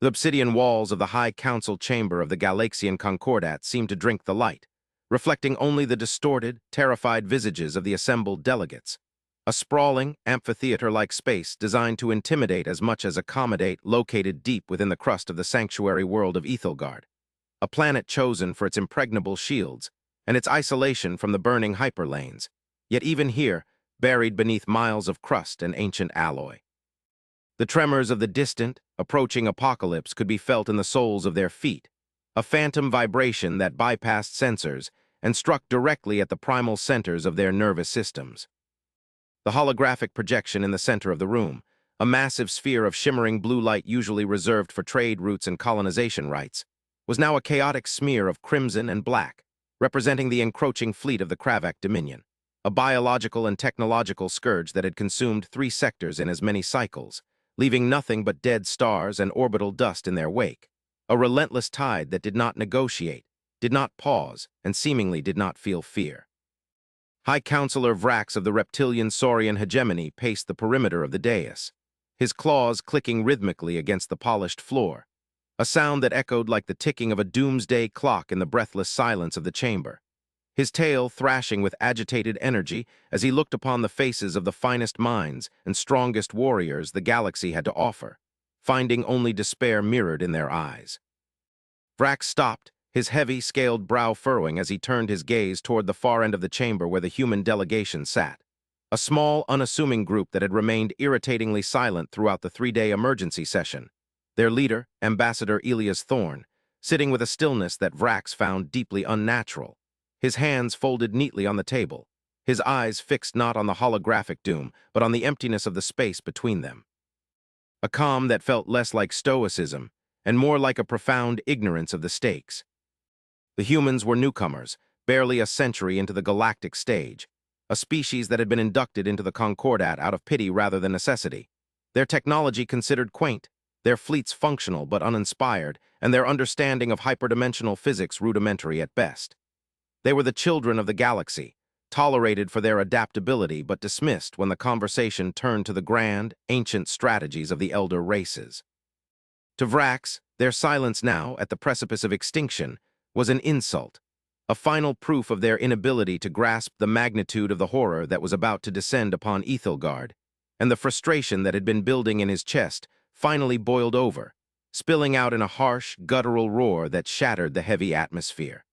The obsidian walls of the high council chamber of the Galaxian Concordat seemed to drink the light, reflecting only the distorted, terrified visages of the assembled delegates. A sprawling, amphitheater-like space designed to intimidate as much as accommodate, located deep within the crust of the sanctuary world of Ethelgard. A planet chosen for its impregnable shields and its isolation from the burning hyperlanes, yet even here, buried beneath miles of crust and ancient alloy. The tremors of the distant, approaching apocalypse could be felt in the soles of their feet, a phantom vibration that bypassed sensors and struck directly at the primal centers of their nervous systems. The holographic projection in the center of the room, a massive sphere of shimmering blue light usually reserved for trade routes and colonization rights, was now a chaotic smear of crimson and black, representing the encroaching fleet of the Kravak Dominion, a biological and technological scourge that had consumed 3 sectors in as many cycles, leaving nothing but dead stars and orbital dust in their wake, a relentless tide that did not negotiate, did not pause, and seemingly did not feel fear. High Counselor Vrax of the reptilian Saurian hegemony paced the perimeter of the dais, his claws clicking rhythmically against the polished floor, a sound that echoed like the ticking of a doomsday clock in the breathless silence of the chamber, his tail thrashing with agitated energy as he looked upon the faces of the finest minds and strongest warriors the galaxy had to offer, finding only despair mirrored in their eyes. Vrax stopped, his heavy, scaled brow furrowing as he turned his gaze toward the far end of the chamber where the human delegation sat, a small, unassuming group that had remained irritatingly silent throughout the 3-day emergency session, their leader, Ambassador Elias Thorn, sitting with a stillness that Vrax found deeply unnatural, his hands folded neatly on the table, his eyes fixed not on the holographic doom, but on the emptiness of the space between them. A calm that felt less like stoicism and more like a profound ignorance of the stakes. The humans were newcomers, barely a century into the galactic stage, a species that had been inducted into the Concordat out of pity rather than necessity, their technology considered quaint, their fleets functional but uninspired, and their understanding of hyperdimensional physics rudimentary at best. They were the children of the galaxy, tolerated for their adaptability but dismissed when the conversation turned to the grand, ancient strategies of the elder races. To Vrax, their silence now, at the precipice of extinction, was an insult, a final proof of their inability to grasp the magnitude of the horror that was about to descend upon Ethelgard, and the frustration that had been building in his chest finally boiled over, spilling out in a harsh, guttural roar that shattered the heavy atmosphere.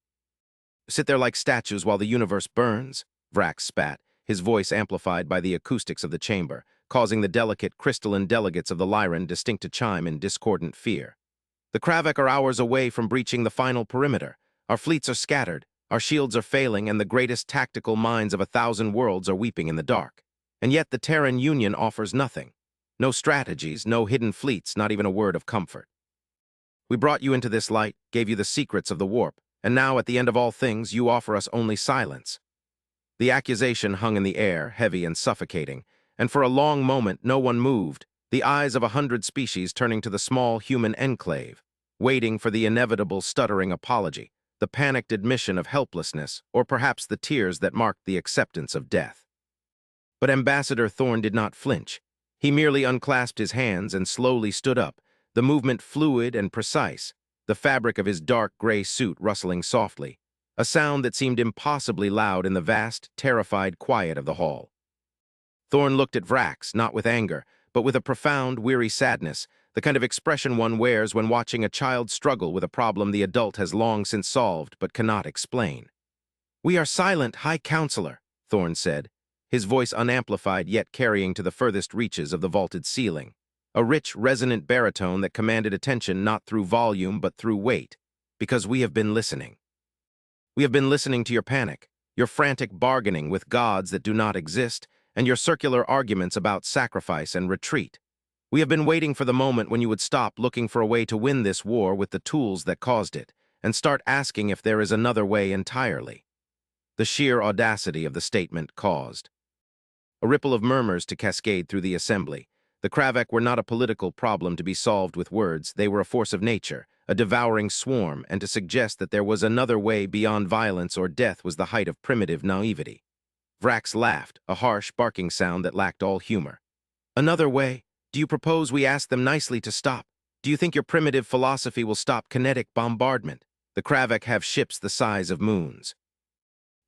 "Sit there like statues while the universe burns?" Vrax spat, his voice amplified by the acoustics of the chamber, causing the delicate, crystalline delegates of the Lyran distinct to chime in discordant fear. "The Kravak are hours away from breaching the final perimeter. Our fleets are scattered, our shields are failing, and the greatest tactical minds of 1,000 worlds are weeping in the dark. And yet the Terran Union offers nothing. No strategies, no hidden fleets, not even a word of comfort. We brought you into this light, gave you the secrets of the warp, and now, at the end of all things, you offer us only silence." The accusation hung in the air, heavy and suffocating, and for a long moment no one moved, the eyes of 100 species turning to the small human enclave, waiting for the inevitable stuttering apology, the panicked admission of helplessness, or perhaps the tears that marked the acceptance of death. But Ambassador Thorn did not flinch. He merely unclasped his hands and slowly stood up, the movement fluid and precise, the fabric of his dark gray suit rustling softly, a sound that seemed impossibly loud in the vast, terrified quiet of the hall. Thorn looked at Vrax, not with anger, but with a profound, weary sadness, the kind of expression one wears when watching a child struggle with a problem the adult has long since solved but cannot explain. "We are silent, High Counselor," Thorn said, his voice unamplified yet carrying to the furthest reaches of the vaulted ceiling, a rich, resonant baritone that commanded attention not through volume but through weight, "because we have been listening. We have been listening to your panic, your frantic bargaining with gods that do not exist, and your circular arguments about sacrifice and retreat. We have been waiting for the moment when you would stop looking for a way to win this war with the tools that caused it, and start asking if there is another way entirely." The sheer audacity of the statement caused a ripple of murmurs to cascade through the assembly. The Kravak were not a political problem to be solved with words, they were a force of nature, a devouring swarm, and to suggest that there was another way beyond violence or death was the height of primitive naivety. Vrax laughed, a harsh, barking sound that lacked all humor. "Another way? Do you propose we ask them nicely to stop? Do you think your primitive philosophy will stop kinetic bombardment? The Kravik have ships the size of moons.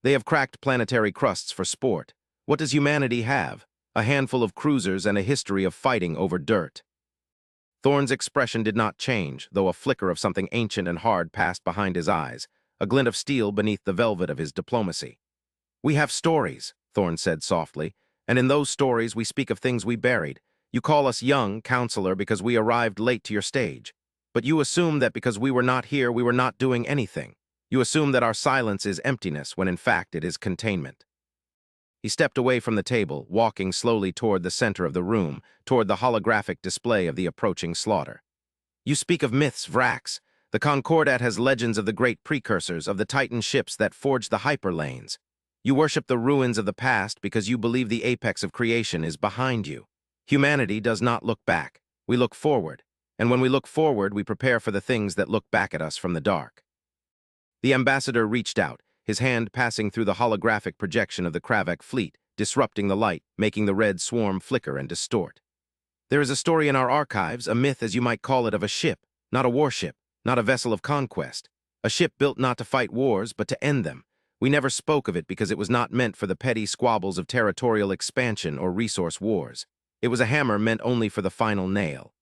They have cracked planetary crusts for sport. What does humanity have? A handful of cruisers and a history of fighting over dirt. Thorne's expression did not change, though a flicker of something ancient and hard passed behind his eyes, a glint of steel beneath the velvet of his diplomacy. "We have stories," Thorne said softly, "and in those stories we speak of things we buried. You call us young, counselor, because we arrived late to your stage. But you assume that because we were not here, we were not doing anything. You assume that our silence is emptiness, when in fact it is containment." He stepped away from the table, walking slowly toward the center of the room, toward the holographic display of the approaching slaughter. "You speak of myths, Vrax. The Concordat has legends of the great precursors, of the Titan ships that forged the hyperlanes. You worship the ruins of the past because you believe the apex of creation is behind you. Humanity does not look back. We look forward. And when we look forward, we prepare for the things that look back at us from the dark." The ambassador reached out, his hand passing through the holographic projection of the Kravik fleet, disrupting the light, making the red swarm flicker and distort. "There is a story in our archives, a myth as you might call it, of a ship, not a warship, not a vessel of conquest. A ship built not to fight wars, but to end them. We never spoke of it because it was not meant for the petty squabbles of territorial expansion or resource wars. It was a hammer meant only for the final nail."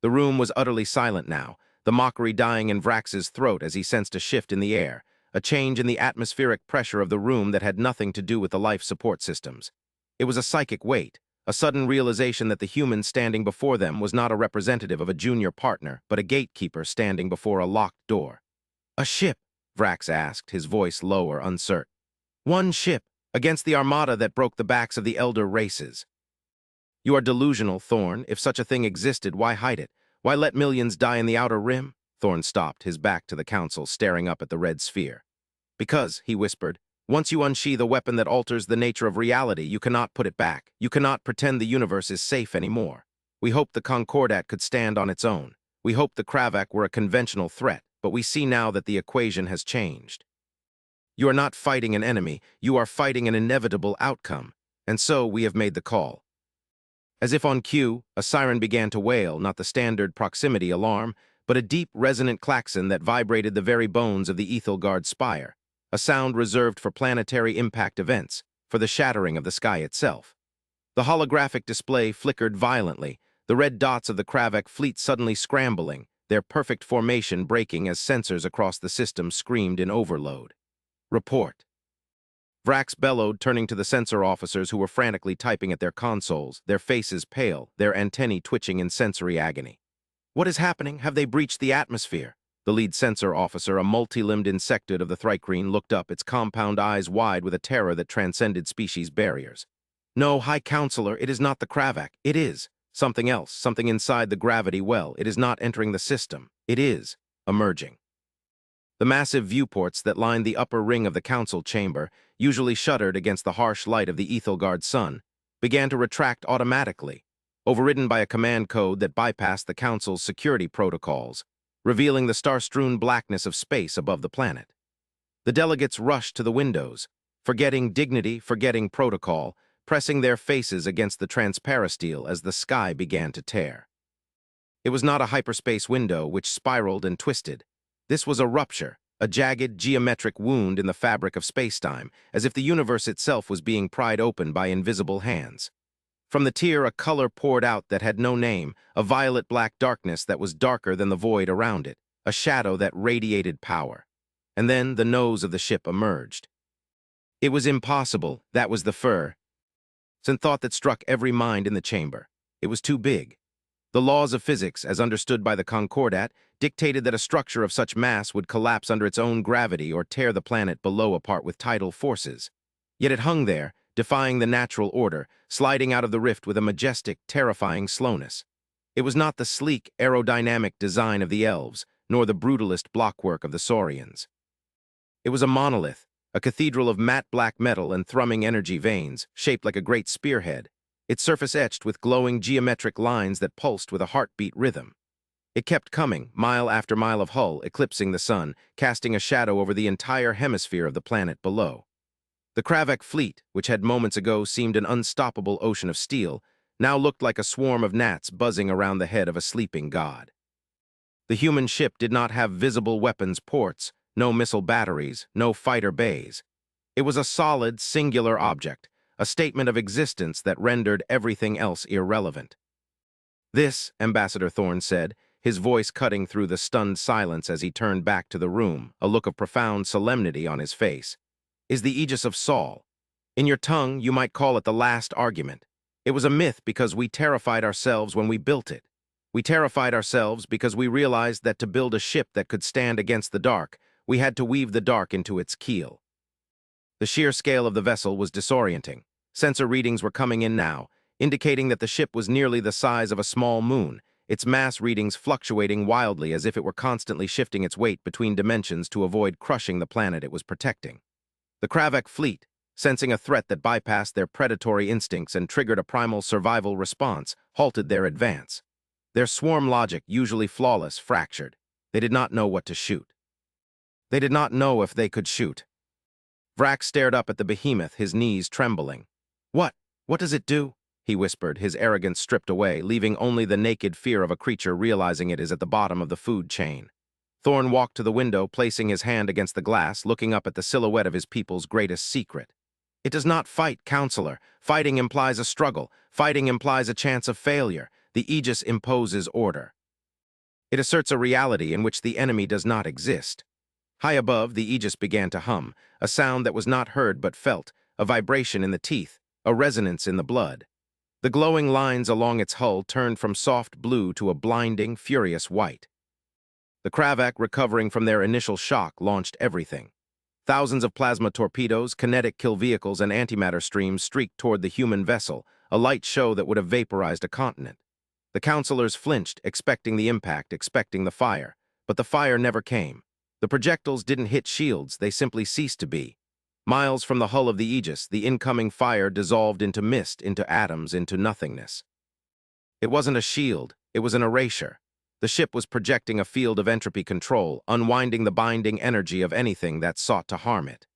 The room was utterly silent now, the mockery dying in Vrax's throat as he sensed a shift in the air, a change in the atmospheric pressure of the room that had nothing to do with the life support systems. It was a psychic weight, a sudden realization that the human standing before them was not a representative of a junior partner, but a gatekeeper standing before a locked door. "A ship?" Vrax asked, his voice low or uncertain. "One ship, against the armada that broke the backs of the elder races." "You are delusional, Thorne. If such a thing existed, why hide it? Why let millions die in the outer rim?" Thorne stopped, his back to the council, staring up at the red sphere. "Because," he whispered, "once you unsheath a weapon that alters the nature of reality, you cannot put it back. You cannot pretend the universe is safe anymore. We hoped the Concordat could stand on its own. We hoped the Kravik were a conventional threat, but we see now that the equation has changed. You are not fighting an enemy, you are fighting an inevitable outcome, and so we have made the call." As if on cue, a siren began to wail, not the standard proximity alarm, but a deep, resonant klaxon that vibrated the very bones of the Ethelgard spire, a sound reserved for planetary impact events, for the shattering of the sky itself. The holographic display flickered violently, the red dots of the Kravik fleet suddenly scrambling, their perfect formation breaking as sensors across the system screamed in overload. "Report." Vrax bellowed, turning to the sensor officers who were frantically typing at their consoles, their faces pale, their antennae twitching in sensory agony. "What is happening? Have they breached the atmosphere?" The lead sensor officer, a multi-limbed insectoid of the Thrycreen, looked up, its compound eyes wide with a terror that transcended species barriers. "No, High Counselor, it is not the Kravik. It is something else, something inside the gravity well. It is not entering the system. It is emerging." The massive viewports that lined the upper ring of the council chamber, usually shuttered against the harsh light of the Ethelgard sun, began to retract automatically, overridden by a command code that bypassed the council's security protocols, revealing the star-strewn blackness of space above the planet. The delegates rushed to the windows, forgetting dignity, forgetting protocol, pressing their faces against the transparasteel as the sky began to tear. It was not a hyperspace window which spiraled and twisted. This was a rupture, a jagged, geometric wound in the fabric of spacetime, as if the universe itself was being pried open by invisible hands. From the tear, a color poured out that had no name, a violet-black darkness that was darker than the void around it, a shadow that radiated power. And then the nose of the ship emerged. It was impossible, that was the fur. Some thought that struck every mind in the chamber. It was too big. The laws of physics, as understood by the Concordat, dictated that a structure of such mass would collapse under its own gravity or tear the planet below apart with tidal forces. Yet it hung there, defying the natural order, sliding out of the rift with a majestic, terrifying slowness. It was not the sleek, aerodynamic design of the elves, nor the brutalist blockwork of the Saurians. It was a monolith, a cathedral of matte black metal and thrumming energy veins, shaped like a great spearhead, its surface etched with glowing geometric lines that pulsed with a heartbeat rhythm. It kept coming, mile after mile of hull, eclipsing the sun, casting a shadow over the entire hemisphere of the planet below. The Kravik fleet, which had moments ago seemed an unstoppable ocean of steel, now looked like a swarm of gnats buzzing around the head of a sleeping god. The human ship did not have visible weapons ports, no missile batteries, no fighter bays. It was a solid, singular object, a statement of existence that rendered everything else irrelevant. This, Ambassador Thorne said, his voice cutting through the stunned silence as he turned back to the room, a look of profound solemnity on his face, is the Aegis of Saul. In your tongue, you might call it the last argument. It was a myth because we terrified ourselves when we built it. We terrified ourselves because we realized that to build a ship that could stand against the dark, we had to weave the dark into its keel. The sheer scale of the vessel was disorienting. Sensor readings were coming in now, indicating that the ship was nearly the size of a small moon, its mass readings fluctuating wildly as if it were constantly shifting its weight between dimensions to avoid crushing the planet it was protecting. The Kravek fleet, sensing a threat that bypassed their predatory instincts and triggered a primal survival response, halted their advance. Their swarm logic, usually flawless, fractured. They did not know what to shoot. They did not know if they could shoot. Vrax stared up at the behemoth, his knees trembling. What? What does it do? He whispered, his arrogance stripped away, leaving only the naked fear of a creature realizing it is at the bottom of the food chain. Thorne walked to the window, placing his hand against the glass, looking up at the silhouette of his people's greatest secret. It does not fight, counselor. Fighting implies a struggle. Fighting implies a chance of failure. The Aegis imposes order. It asserts a reality in which the enemy does not exist. High above, the Aegis began to hum, a sound that was not heard but felt, a vibration in the teeth, a resonance in the blood. The glowing lines along its hull turned from soft blue to a blinding, furious white. The Kravek, recovering from their initial shock, launched everything. Thousands of plasma torpedoes, kinetic kill vehicles, and antimatter streams streaked toward the human vessel, a light show that would have vaporized a continent. The counselors flinched, expecting the impact, expecting the fire. But the fire never came. The projectiles didn't hit shields, they simply ceased to be. Miles from the hull of the Aegis, the incoming fire dissolved into mist, into atoms, into nothingness. It wasn't a shield, it was an erasure. The ship was projecting a field of entropy control, unwinding the binding energy of anything that sought to harm it.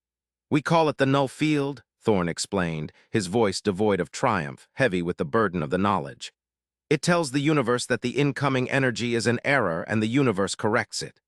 We call it the null field, Thorne explained, his voice devoid of triumph, heavy with the burden of the knowledge. It tells the universe that the incoming energy is an error and the universe corrects it.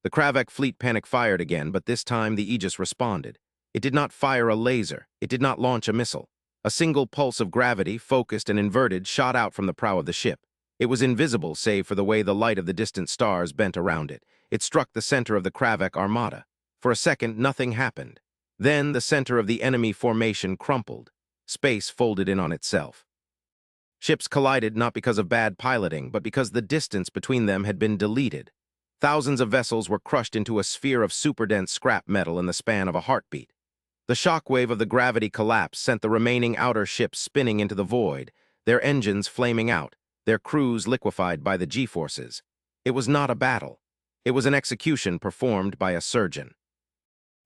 The Kravek fleet panic-fired again, but this time the Aegis responded. It did not fire a laser. It did not launch a missile. A single pulse of gravity, focused and inverted, shot out from the prow of the ship. It was invisible save for the way the light of the distant stars bent around it. It struck the center of the Kravek armada. For a second, nothing happened. Then the center of the enemy formation crumpled. Space folded in on itself. Ships collided not because of bad piloting, but because the distance between them had been deleted. Thousands of vessels were crushed into a sphere of superdense scrap metal in the span of a heartbeat. The shockwave of the gravity collapse sent the remaining outer ships spinning into the void, their engines flaming out, their crews liquefied by the G-forces. It was not a battle. It was an execution performed by a surgeon.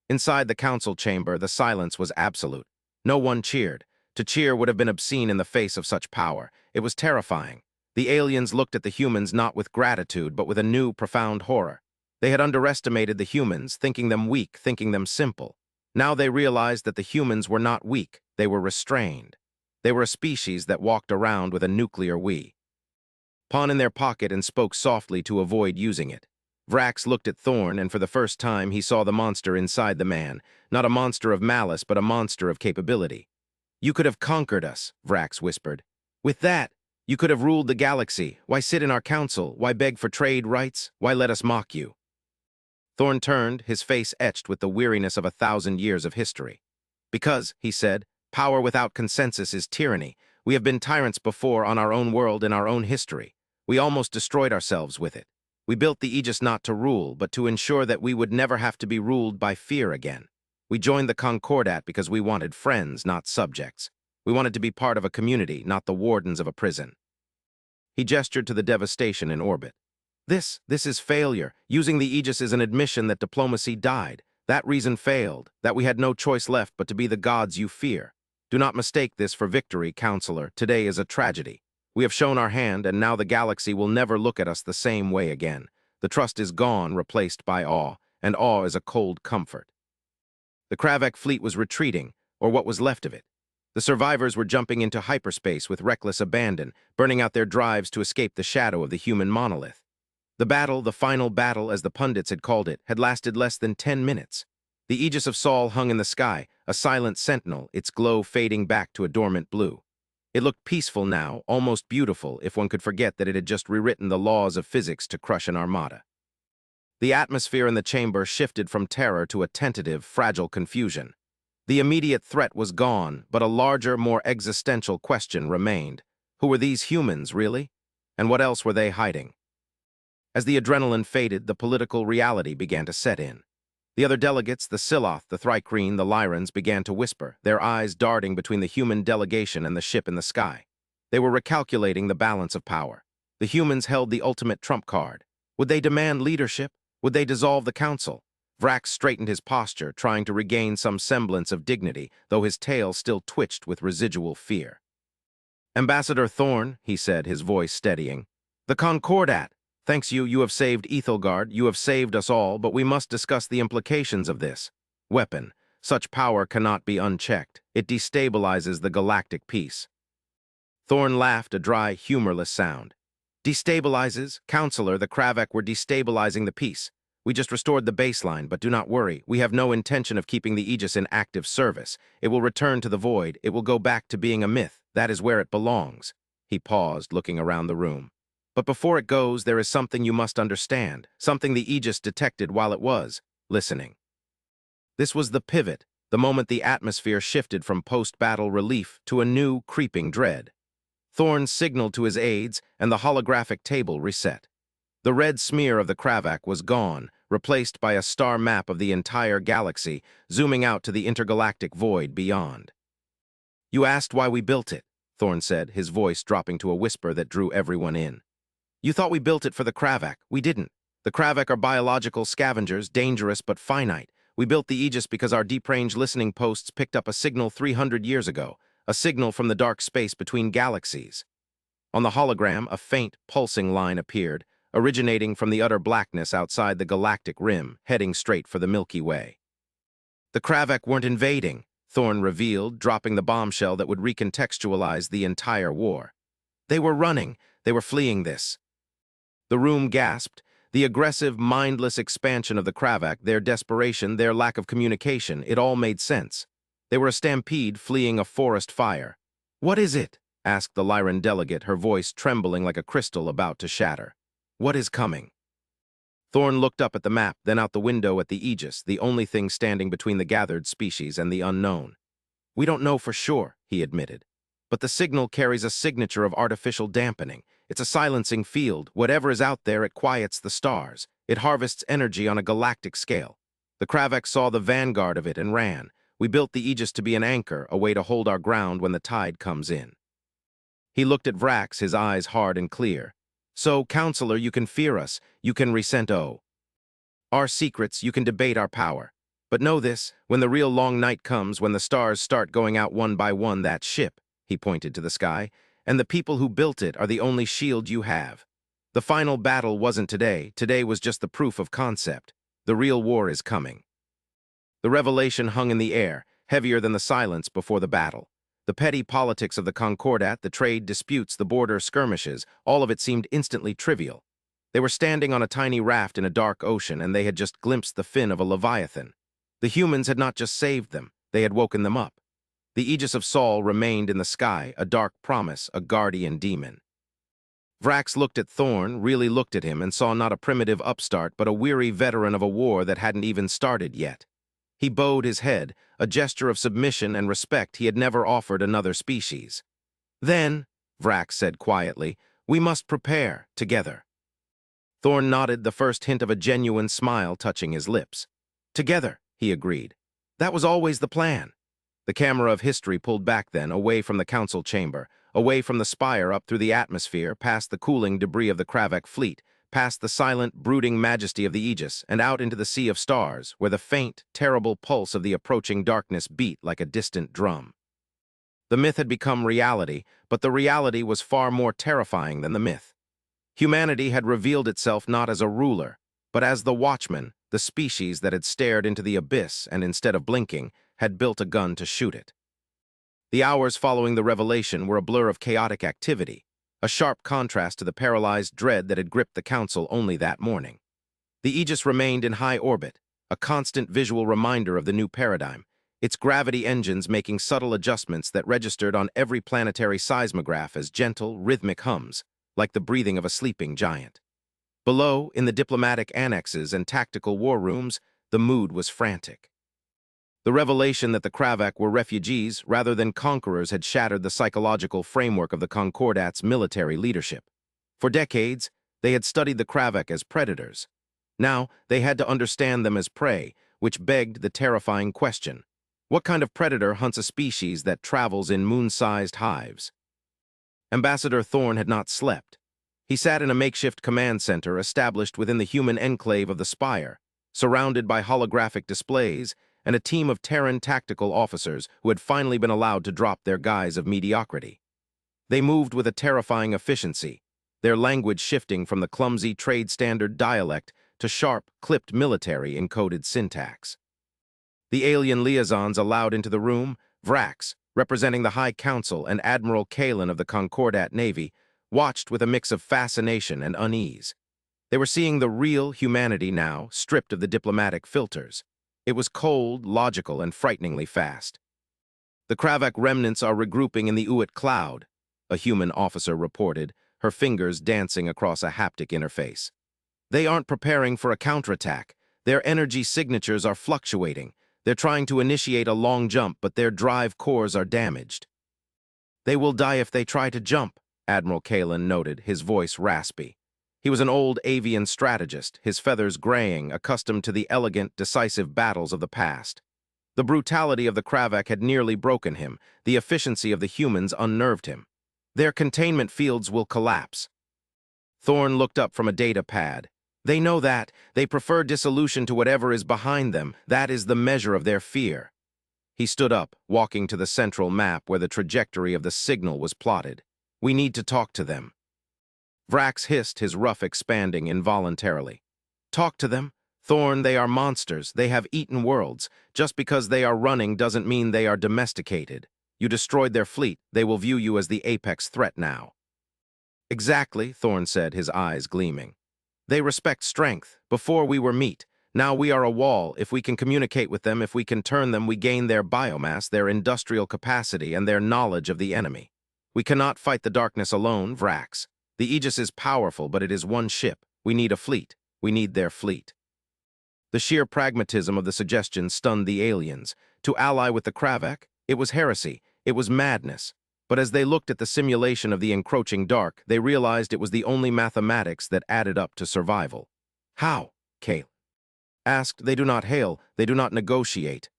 Inside the council chamber, the silence was absolute. No one cheered. To cheer would have been obscene in the face of such power. It was terrifying. The aliens looked at the humans not with gratitude, but with a new, profound horror. They had underestimated the humans, thinking them weak, thinking them simple. Now they realized that the humans were not weak, they were restrained. They were a species that walked around with a nuclear we. Pawn in their pocket and spoke softly to avoid using it. Vrax looked at Thorne, and for the first time he saw the monster inside the man, not a monster of malice, but a monster of capability. You could have conquered us, Vrax whispered. With that, you could have ruled the galaxy. Why sit in our council? Why beg for trade rights? Why let us mock you? Thorne turned, his face etched with the weariness of 1,000 years of history. Because, he said, power without consensus is tyranny. We have been tyrants before on our own world in our own history. We almost destroyed ourselves with it. We built the Aegis not to rule, but to ensure that we would never have to be ruled by fear again. We joined the Concordat because we wanted friends, not subjects. We wanted to be part of a community, not the wardens of a prison. He gestured to the devastation in orbit. This is failure. Using the Aegis is an admission that diplomacy died. That reason failed, that we had no choice left but to be the gods you fear. Do not mistake this for victory, counselor. Today is a tragedy. We have shown our hand, and now the galaxy will never look at us the same way again. The trust is gone, replaced by awe, and awe is a cold comfort. The Kravek fleet was retreating, or what was left of it. The survivors were jumping into hyperspace with reckless abandon, burning out their drives to escape the shadow of the human monolith. The battle, the final battle as the pundits had called it, had lasted less than 10 minutes. The Aegis of Sol hung in the sky, a silent sentinel, its glow fading back to a dormant blue. It looked peaceful now, almost beautiful, if one could forget that it had just rewritten the laws of physics to crush an armada. The atmosphere in the chamber shifted from terror to a tentative, fragile confusion. The immediate threat was gone, but a larger, more existential question remained. Who were these humans, really? And what else were they hiding? As the adrenaline faded, the political reality began to set in. The other delegates, the Siloth, the Thrycreen, the Lyrans, began to whisper, their eyes darting between the human delegation and the ship in the sky. They were recalculating the balance of power. The humans held the ultimate trump card. Would they demand leadership? Would they dissolve the council? Vrax straightened his posture, trying to regain some semblance of dignity, though his tail still twitched with residual fear. "Ambassador Thorn," he said, his voice steadying. "The Concordat. Thanks you have saved Ethelgard, you have saved us all, but we must discuss the implications of this. Weapon. Such power cannot be unchecked. It destabilizes the galactic peace." Thorn laughed, a dry, humorless sound. "Destabilizes? Counselor, the Kravak were destabilizing the peace. We just restored the baseline, but do not worry. We have no intention of keeping the Aegis in active service. It will return to the void. It will go back to being a myth. That is where it belongs." He paused, looking around the room. "But before it goes, there is something you must understand, something the Aegis detected while it was listening." This was the pivot, the moment the atmosphere shifted from post-battle relief to a new, creeping dread. Thorn signaled to his aides, and the holographic table reset. The red smear of the Kravak was gone, replaced by a star map of the entire galaxy, zooming out to the intergalactic void beyond. "You asked why we built it," Thorn said, his voice dropping to a whisper that drew everyone in. "You thought we built it for the Kravak. We didn't. The Kravak are biological scavengers, dangerous but finite. We built the Aegis because our deep-range listening posts picked up a signal 300 years ago, a signal from the dark space between galaxies." On the hologram, a faint, pulsing line appeared, originating from the utter blackness outside the galactic rim, heading straight for the Milky Way. "The Kravak weren't invading," Thorn revealed, dropping the bombshell that would recontextualize the entire war. "They were running. They were fleeing this." The room gasped. The aggressive, mindless expansion of the Kravak, their desperation, their lack of communication, it all made sense. They were a stampede fleeing a forest fire. "What is it?" asked the Lyran delegate, her voice trembling like a crystal about to shatter. "What is coming?" Thorn looked up at the map, then out the window at the Aegis, the only thing standing between the gathered species and the unknown. "We don't know for sure," he admitted. "But the signal carries a signature of artificial dampening. It's a silencing field. Whatever is out there, it quiets the stars. It harvests energy on a galactic scale. The Kravak saw the vanguard of it and ran. We built the Aegis to be an anchor, a way to hold our ground when the tide comes in." He looked at Vrax, his eyes hard and clear. "So, Counselor, you can fear us. You can resent our secrets. You can debate our power. But know this, when the real long night comes, when the stars start going out one by one, that ship," he pointed to the sky, "and the people who built it are the only shield you have. The final battle wasn't today. Today was just the proof of concept. The real war is coming." The revelation hung in the air, heavier than the silence before the battle. The petty politics of the Concordat, the trade disputes, the border skirmishes, all of it seemed instantly trivial. They were standing on a tiny raft in a dark ocean, and they had just glimpsed the fin of a leviathan. The humans had not just saved them, they had woken them up. The Aegis of Sol remained in the sky, a dark promise, a guardian demon. Vrax looked at Thorn, really looked at him, and saw not a primitive upstart, but a weary veteran of a war that hadn't even started yet. He bowed his head, a gesture of submission and respect he had never offered another species. "Then," Vrax said quietly, "we must prepare, together." Thorn nodded, the first hint of a genuine smile touching his lips. "Together," he agreed. "That was always the plan." The camera of history pulled back then, away from the council chamber, away from the spire up through the atmosphere, past the cooling debris of the Kravak fleet, past the silent, brooding majesty of the Aegis, and out into the sea of stars, where the faint, terrible pulse of the approaching darkness beat like a distant drum. The myth had become reality, but the reality was far more terrifying than the myth. Humanity had revealed itself not as a ruler, but as the watchman, the species that had stared into the abyss and, instead of blinking, had built a gun to shoot it. The hours following the revelation were a blur of chaotic activity. a sharp contrast to the paralyzed dread that had gripped the Council only that morning. The Aegis remained in high orbit, a constant visual reminder of the new paradigm, its gravity engines making subtle adjustments that registered on every planetary seismograph as gentle, rhythmic hums, like the breathing of a sleeping giant. Below, in the diplomatic annexes and tactical war rooms, the mood was frantic. The revelation that the Kravak were refugees rather than conquerors had shattered the psychological framework of the Concordat's military leadership. For decades, they had studied the Kravak as predators. Now, they had to understand them as prey, which begged the terrifying question: what kind of predator hunts a species that travels in moon-sized hives? Ambassador Thorne had not slept. He sat in a makeshift command center established within the human enclave of the Spire, surrounded by holographic displays and a team of Terran tactical officers who had finally been allowed to drop their guise of mediocrity. They moved with a terrifying efficiency, their language shifting from the clumsy trade standard dialect to sharp, clipped military encoded syntax. The alien liaisons allowed into the room, Vrax, representing the High Council, and Admiral Kalen of the Concordat Navy, watched with a mix of fascination and unease. They were seeing the real humanity now, stripped of the diplomatic filters. It was cold, logical, and frighteningly fast. The Kravak remnants are regrouping in the Uit cloud, a human officer reported, her fingers dancing across a haptic interface. They aren't preparing for a counterattack. Their energy signatures are fluctuating. They're trying to initiate a long jump, but their drive cores are damaged. They will die if they try to jump, Admiral Kalen noted, his voice raspy. He was an old avian strategist, his feathers graying, accustomed to the elegant, decisive battles of the past. The brutality of the Kravak had nearly broken him. The efficiency of the humans unnerved him. Their containment fields will collapse. Thorne looked up from a data pad. They know that. They prefer dissolution to whatever is behind them. That is the measure of their fear. He stood up, walking to the central map where the trajectory of the signal was plotted. We need to talk to them. Vrax hissed, his ruff expanding involuntarily. Talk to them? Thorne, they are monsters. They have eaten worlds. Just because they are running doesn't mean they are domesticated. You destroyed their fleet. They will view you as the apex threat now. Exactly, Thorne said, his eyes gleaming. They respect strength. Before we were meat. Now we are a wall. If we can communicate with them, if we can turn them, we gain their biomass, their industrial capacity, and their knowledge of the enemy. We cannot fight the darkness alone, Vrax. The Aegis is powerful, but it is one ship. We need a fleet. We need their fleet. The sheer pragmatism of the suggestion stunned the aliens. To ally with the Kravak, it was heresy. It was madness. But as they looked at the simulation of the encroaching dark, they realized it was the only mathematics that added up to survival. How? Kale asked. They do not hail. They do not negotiate.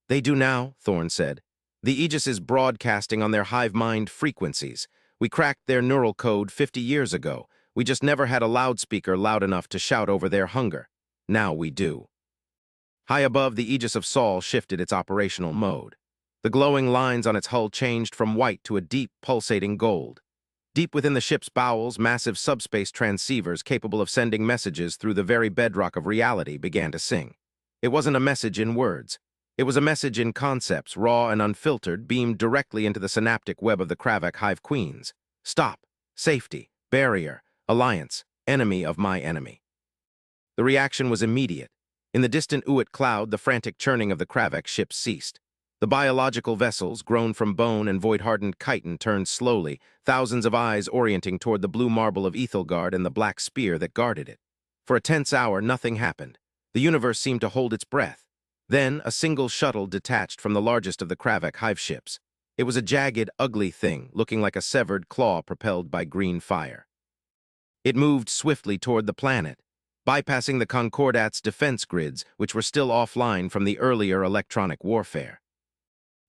They do now, Thorne said. The Aegis is broadcasting on their hive mind frequencies. We cracked their neural code 50 years ago. We just never had a loudspeaker loud enough to shout over their hunger. Now we do. High above, the Aegis of Sol shifted its operational mode. The glowing lines on its hull changed from white to a deep, pulsating gold. Deep within the ship's bowels, massive subspace transceivers capable of sending messages through the very bedrock of reality began to sing. It wasn't a message in words. It was a message in concepts, raw and unfiltered, beamed directly into the synaptic web of the Kravak Hive Queens. Stop. Safety. Barrier. Alliance. Enemy of my enemy. The reaction was immediate. In the distant Uit cloud, the frantic churning of the Kravak ships ceased. The biological vessels, grown from bone and void-hardened chitin, turned slowly, thousands of eyes orienting toward the blue marble of Ethelgard and the black spear that guarded it. For a tense hour, nothing happened. The universe seemed to hold its breath. Then, a single shuttle detached from the largest of the Kravak hive ships. It was a jagged, ugly thing, looking like a severed claw propelled by green fire. It moved swiftly toward the planet, bypassing the Concordat's defense grids, which were still offline from the earlier electronic warfare.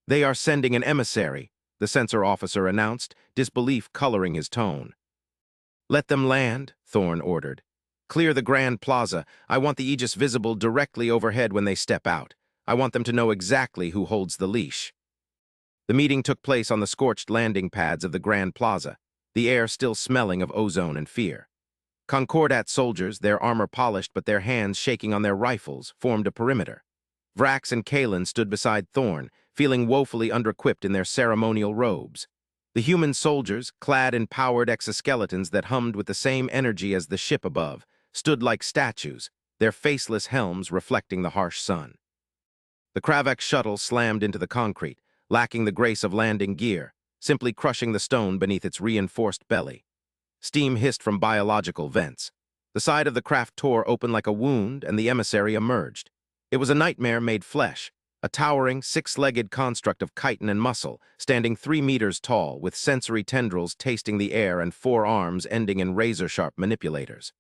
They are sending an emissary, the sensor officer announced, disbelief coloring his tone. Let them land, Thorne ordered. Clear the Grand Plaza. I want the Aegis visible directly overhead when they step out. I want them to know exactly who holds the leash. The meeting took place on the scorched landing pads of the Grand Plaza, the air still smelling of ozone and fear. Concordat soldiers, their armor polished but their hands shaking on their rifles, formed a perimeter. Vrax and Kalen stood beside Thorne, feeling woefully under-equipped in their ceremonial robes. The human soldiers, clad in powered exoskeletons that hummed with the same energy as the ship above, stood like statues, their faceless helms reflecting the harsh sun. The Kravak shuttle slammed into the concrete, lacking the grace of landing gear, simply crushing the stone beneath its reinforced belly. Steam hissed from biological vents. The side of the craft tore open like a wound, and the emissary emerged. It was a nightmare made flesh, a towering, six-legged construct of chitin and muscle, standing 3 meters tall, with sensory tendrils tasting the air and 4 arms ending in razor-sharp manipulators.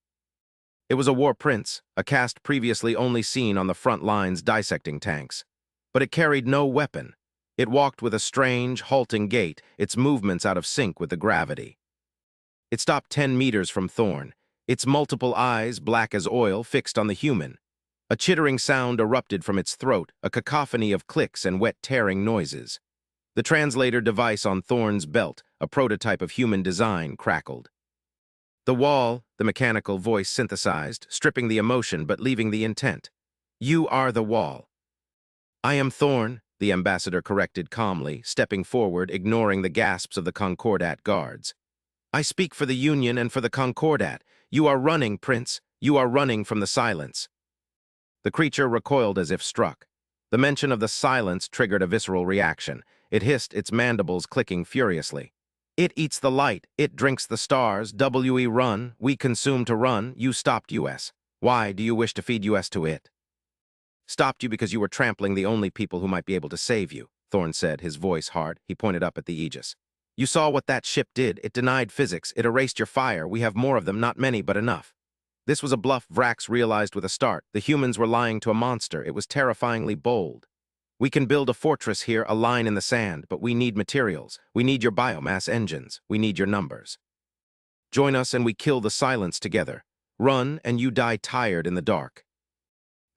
It was a war prince, a caste previously only seen on the front lines dissecting tanks. But it carried no weapon. It walked with a strange, halting gait, its movements out of sync with the gravity. It stopped 10 meters from Thorn, its multiple eyes, black as oil, fixed on the human. A chittering sound erupted from its throat, a cacophony of clicks and wet tearing noises. The translator device on Thorn's belt, a prototype of human design, crackled. The wall, the mechanical voice synthesized, stripping the emotion but leaving the intent. You are the wall. I am Thorn, the ambassador corrected calmly, stepping forward, ignoring the gasps of the Concordat guards. I speak for the Union and for the Concordat. You are running, Prince. You are running from the silence. The creature recoiled as if struck. The mention of the silence triggered a visceral reaction. It hissed, its mandibles clicking furiously. It eats the light. It drinks the stars. We run. We consume to run. You stopped US. Why do you wish to feed US to it? Stopped you because you were trampling the only people who might be able to save you, Thorn said, his voice hard. He pointed up at the Aegis. You saw what that ship did. It denied physics. It erased your fire. We have more of them, not many, but enough. This was a bluff Vrax realized with a start. The humans were lying to a monster. It was terrifyingly bold. We can build a fortress here, a line in the sand, but we need materials. We need your biomass engines. We need your numbers. Join us and we kill the silence together. Run and you die tired in the dark.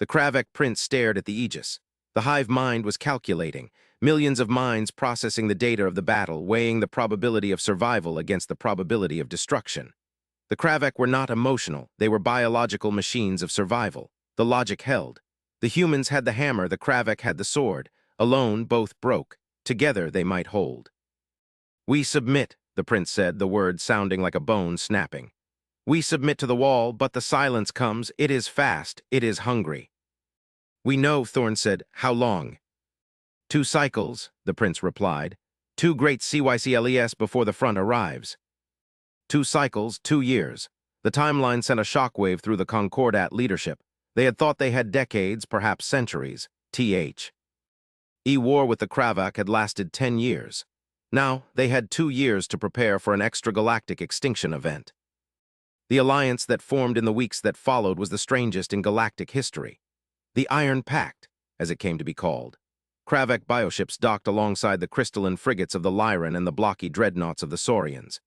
The Kravak prince stared at the Aegis. The hive mind was calculating, millions of minds processing the data of the battle, weighing the probability of survival against the probability of destruction. The Kravak were not emotional, they were biological machines of survival. The logic held. The humans had the hammer, the Kravak had the sword. Alone, both broke. Together, they might hold. We submit, the prince said, the words sounding like a bone snapping. We submit to the wall, but the silence comes. It is fast. It is hungry. We know, Thorn said. How long? 2 cycles, the prince replied. 2 great CYCLES before the front arrives. 2 cycles, 2 years. The timeline sent a shockwave through the Concordat leadership. They had thought they had decades, perhaps centuries. War with the Kravak had lasted 10 years. Now, they had 2 years to prepare for an extragalactic extinction event. The alliance that formed in the weeks that followed was the strangest in galactic history. The Iron Pact, as it came to be called. Kravak bioships docked alongside the crystalline frigates of the Lyran and the blocky dreadnoughts of the Saurians.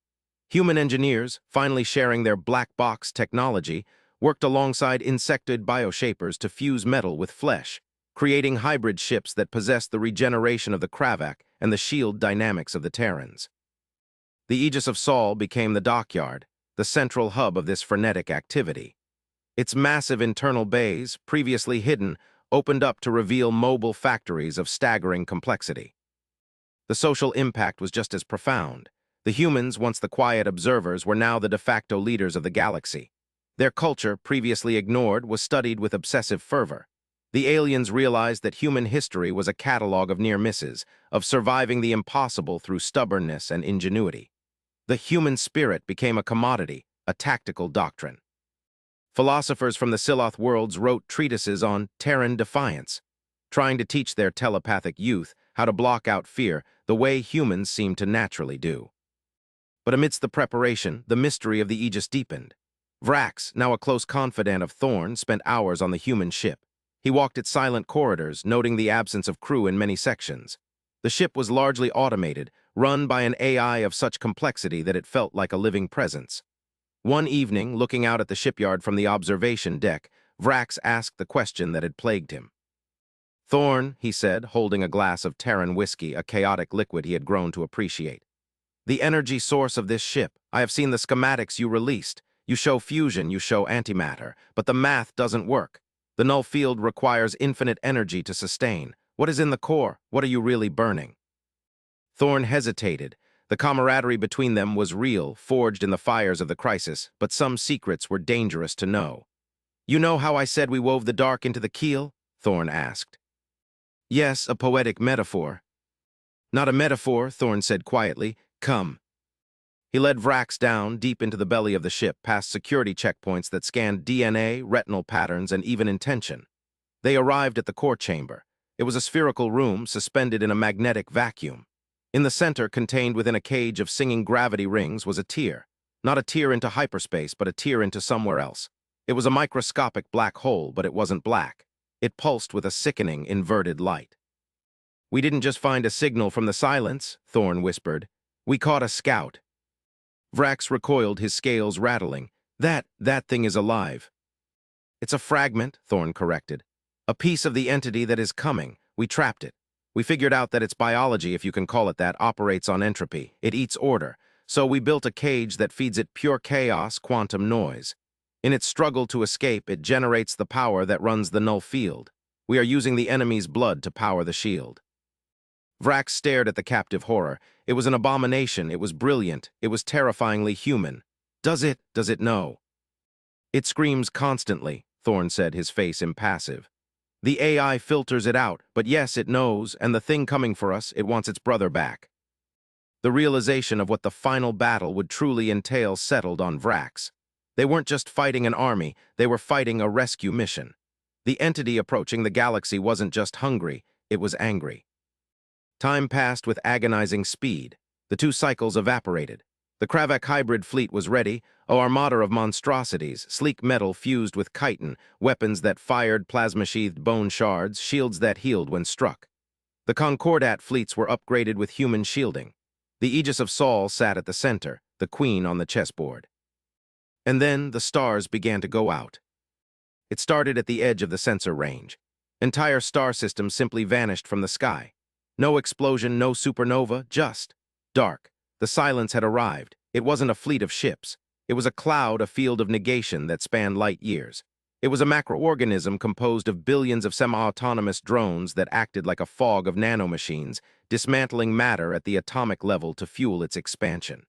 Human engineers, finally sharing their black box technology, worked alongside insectoid bioshapers to fuse metal with flesh, creating hybrid ships that possessed the regeneration of the Kravak and the shield dynamics of the Terrans. The Aegis of Sol became the dockyard, the central hub of this frenetic activity. Its massive internal bays, previously hidden, opened up to reveal mobile factories of staggering complexity. The social impact was just as profound. The humans, once the quiet observers, were now the de facto leaders of the galaxy. Their culture, previously ignored, was studied with obsessive fervor. The aliens realized that human history was a catalog of near misses, of surviving the impossible through stubbornness and ingenuity. The human spirit became a commodity, a tactical doctrine. Philosophers from the Siloth worlds wrote treatises on Terran defiance, trying to teach their telepathic youth how to block out fear the way humans seem to naturally do. But amidst the preparation, the mystery of the Aegis deepened. Vrax, now a close confidant of Thorn, spent hours on the human ship. He walked its silent corridors, noting the absence of crew in many sections. The ship was largely automated, run by an AI of such complexity that it felt like a living presence. One evening, looking out at the shipyard from the observation deck, Vrax asked the question that had plagued him. Thorn, he said, holding a glass of Terran whiskey, a chaotic liquid he had grown to appreciate. The energy source of this ship, I have seen the schematics you released. You show fusion, you show antimatter, but the math doesn't work. The null field requires infinite energy to sustain. What is in the core? What are you really burning? Thorn hesitated, The camaraderie between them was real, forged in the fires of the crisis, but some secrets were dangerous to know. "You know how I said we wove the dark into the keel?" Thorn asked. "Yes, a poetic metaphor." "Not a metaphor," Thorn said quietly. "Come." He led Vrax down, deep into the belly of the ship, past security checkpoints that scanned DNA, retinal patterns, and even intention. They arrived at the core chamber. It was a spherical room suspended in a magnetic vacuum. In the center, contained within a cage of singing gravity rings, was a tear. Not a tear into hyperspace, but a tear into somewhere else. It was a microscopic black hole, but it wasn't black. It pulsed with a sickening, inverted light. "We didn't just find a signal from the silence," Thorn whispered. "We caught a scout." Vrax recoiled, his scales rattling. That thing is alive." "It's a fragment," Thorn corrected. "A piece of the entity that is coming. We trapped it. We figured out that its biology, if you can call it that, operates on entropy. It eats order. So we built a cage that feeds it pure chaos, quantum noise. In its struggle to escape, it generates the power that runs the null field. We are using the enemy's blood to power the shield." Vrax stared at the captive horror. It was an abomination, it was brilliant, it was terrifyingly human. Does it know?" "It screams constantly," Thorn said, his face impassive. "The AI filters it out, but yes, it knows, and the thing coming for us, it wants its brother back." The realization of what the final battle would truly entail settled on Vrax. They weren't just fighting an army, they were fighting a rescue mission. The entity approaching the galaxy wasn't just hungry, it was angry. Time passed with agonizing speed. The 2 cycles evaporated. The Kravak hybrid fleet was ready, an armada of monstrosities, sleek metal fused with chitin, weapons that fired plasma-sheathed bone shards, shields that healed when struck. The Concordat fleets were upgraded with human shielding. The Aegis of Sol sat at the center, the queen on the chessboard. And then the stars began to go out. It started at the edge of the sensor range. Entire star systems simply vanished from the sky. No explosion, no supernova, just dark. The silence had arrived. It wasn't a fleet of ships. It was a cloud, a field of negation that spanned light years. It was a macroorganism composed of billions of semi-autonomous drones that acted like a fog of nanomachines, dismantling matter at the atomic level to fuel its expansion.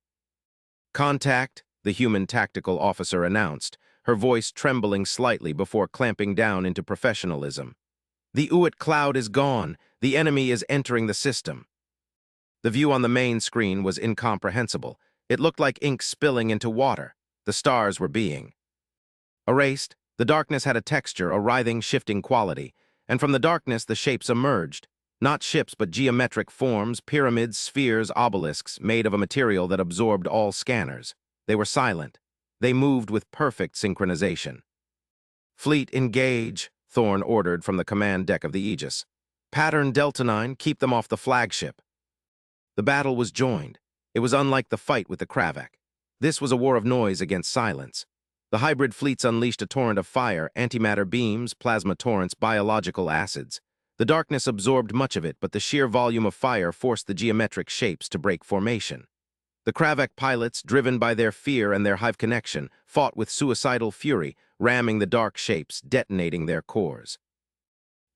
"Contact," the human tactical officer announced, her voice trembling slightly before clamping down into professionalism. "The Uit cloud is gone. The enemy is entering the system." The view on the main screen was incomprehensible. It looked like ink spilling into water. The stars were being erased. The darkness had a texture, a writhing, shifting quality, and from the darkness the shapes emerged. Not ships, but geometric forms, pyramids, spheres, obelisks, made of a material that absorbed all scanners. They were silent. They moved with perfect synchronization. "Fleet, engage," Thorn ordered from the command deck of the Aegis. "Pattern Delta 9, keep them off the flagship." The battle was joined. It was unlike the fight with the Kravak. This was a war of noise against silence. The hybrid fleets unleashed a torrent of fire, antimatter beams, plasma torrents, biological acids. The darkness absorbed much of it, but the sheer volume of fire forced the geometric shapes to break formation. The Kravak pilots, driven by their fear and their hive connection, fought with suicidal fury, ramming the dark shapes, detonating their cores.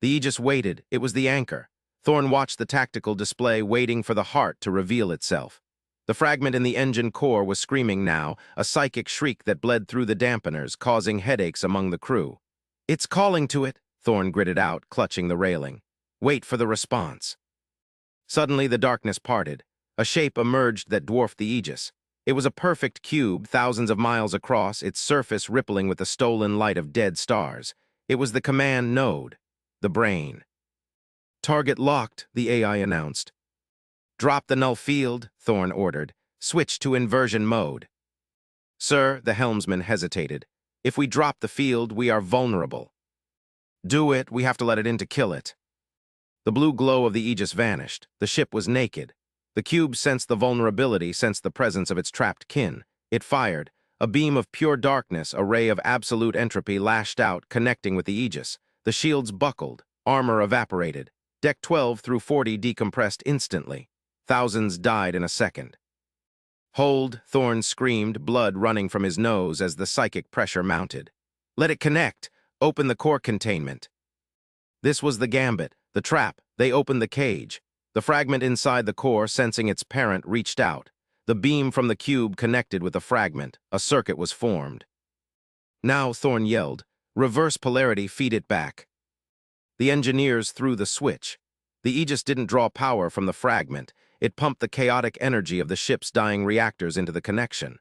The Aegis waited. It was the anchor. Thorn watched the tactical display, waiting for the heart to reveal itself. The fragment in the engine core was screaming now, a psychic shriek that bled through the dampeners, causing headaches among the crew. "It's calling to it," Thorn gritted out, clutching the railing. "Wait for the response." Suddenly the darkness parted. A shape emerged that dwarfed the Aegis. It was a perfect cube, thousands of miles across, its surface rippling with the stolen light of dead stars. It was the command node, the brain. "Target locked," the AI announced. "Drop the null field," Thorn ordered. "Switch to inversion mode." "Sir," the helmsman hesitated. "If we drop the field, we are vulnerable." "Do it. We have to let it in to kill it." The blue glow of the Aegis vanished. The ship was naked. The cube sensed the vulnerability, sensed the presence of its trapped kin. It fired. A beam of pure darkness, a ray of absolute entropy lashed out, connecting with the Aegis. The shields buckled. Armor evaporated. Deck 12 through 40 decompressed instantly. Thousands died in a second. "Hold," Thorn screamed, blood running from his nose as the psychic pressure mounted. "Let it connect. Open the core containment." This was the gambit, the trap. They opened the cage. The fragment inside the core, sensing its parent, reached out. The beam from the cube connected with the fragment. A circuit was formed. Now, Thorn yelled, "Reverse polarity, feed it back." The engineers threw the switch. The Aegis didn't draw power from the fragment. It pumped the chaotic energy of the ship's dying reactors into the connection.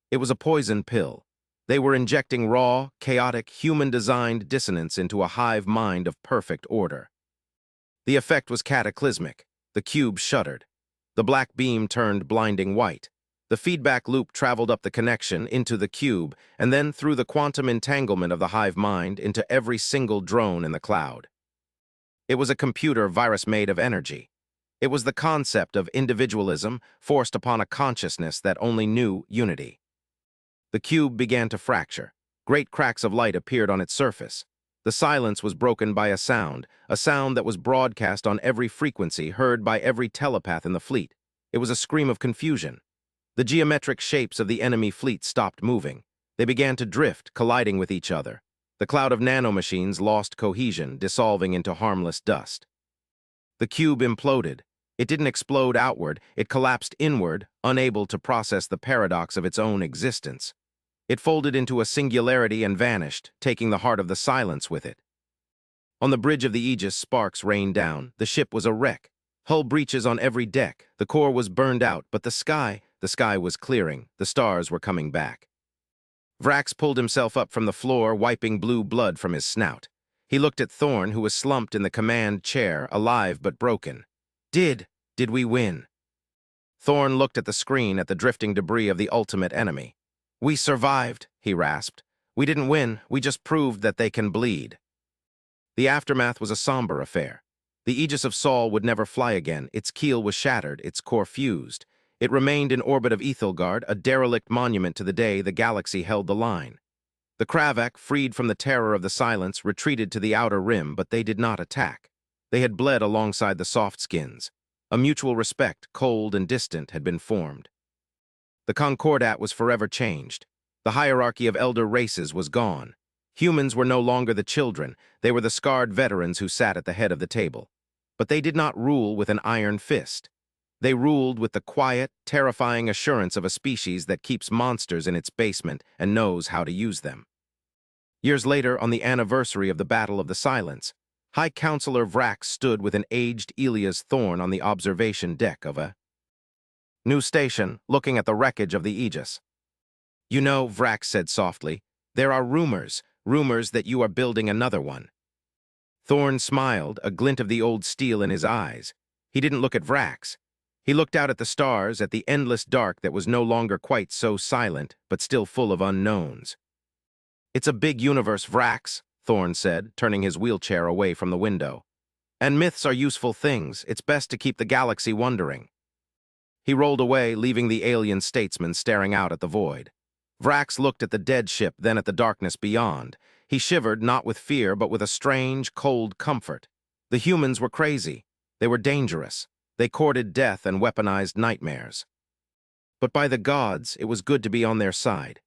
It was a poison pill. They were injecting raw, chaotic, human-designed dissonance into a hive mind of perfect order. The effect was cataclysmic. The cube shuddered. The black beam turned blinding white. The feedback loop traveled up the connection into the cube and then through the quantum entanglement of the hive mind into every single drone in the cloud. It was a computer virus made of energy. It was the concept of individualism forced upon a consciousness that only knew unity. The cube began to fracture. Great cracks of light appeared on its surface. The silence was broken by a sound that was broadcast on every frequency, heard by every telepath in the fleet. It was a scream of confusion. The geometric shapes of the enemy fleet stopped moving. They began to drift, colliding with each other. The cloud of nanomachines lost cohesion, dissolving into harmless dust. The cube imploded. It didn't explode outward, it collapsed inward, unable to process the paradox of its own existence. It folded into a singularity and vanished, taking the heart of the silence with it. On the bridge of the Aegis, sparks rained down. The ship was a wreck. Hull breaches on every deck. The core was burned out, but the sky was clearing. The stars were coming back. Vrax pulled himself up from the floor, wiping blue blood from his snout. He looked at Thorn, who was slumped in the command chair, alive but broken. Did we win? Thorn looked at the screen, at the drifting debris of the ultimate enemy. We survived, he rasped. We didn't win, we just proved that they can bleed. The aftermath was a somber affair. The Aegis of Sol would never fly again. Its keel was shattered, its core fused. It remained in orbit of Ethelgard, a derelict monument to the day the galaxy held the line. The Kravak, freed from the terror of the silence, retreated to the outer rim, but they did not attack. They had bled alongside the soft skins. A mutual respect, cold and distant, had been formed. The Concordat was forever changed. The hierarchy of elder races was gone. Humans were no longer the children. They were the scarred veterans who sat at the head of the table. But they did not rule with an iron fist. They ruled with the quiet, terrifying assurance of a species that keeps monsters in its basement and knows how to use them. Years later, on the anniversary of the Battle of the Silence, High Counselor Vrax stood with an aged Elias Thorn on the observation deck of a new station, looking at the wreckage of the Aegis. "You know," Vrax said softly, "there are rumors that you are building another one." Thorn smiled, a glint of the old steel in his eyes. He didn't look at Vrax. He looked out at the stars, at the endless dark that was no longer quite so silent, but still full of unknowns. "It's a big universe, Vrax," Thorn said, turning his wheelchair away from the window. "And myths are useful things. It's best to keep the galaxy wondering." He rolled away, leaving the alien statesman staring out at the void. Vrax looked at the dead ship, then at the darkness beyond. He shivered, not with fear, but with a strange, cold comfort. The humans were crazy. They were dangerous. They courted death and weaponized nightmares. But by the gods, it was good to be on their side.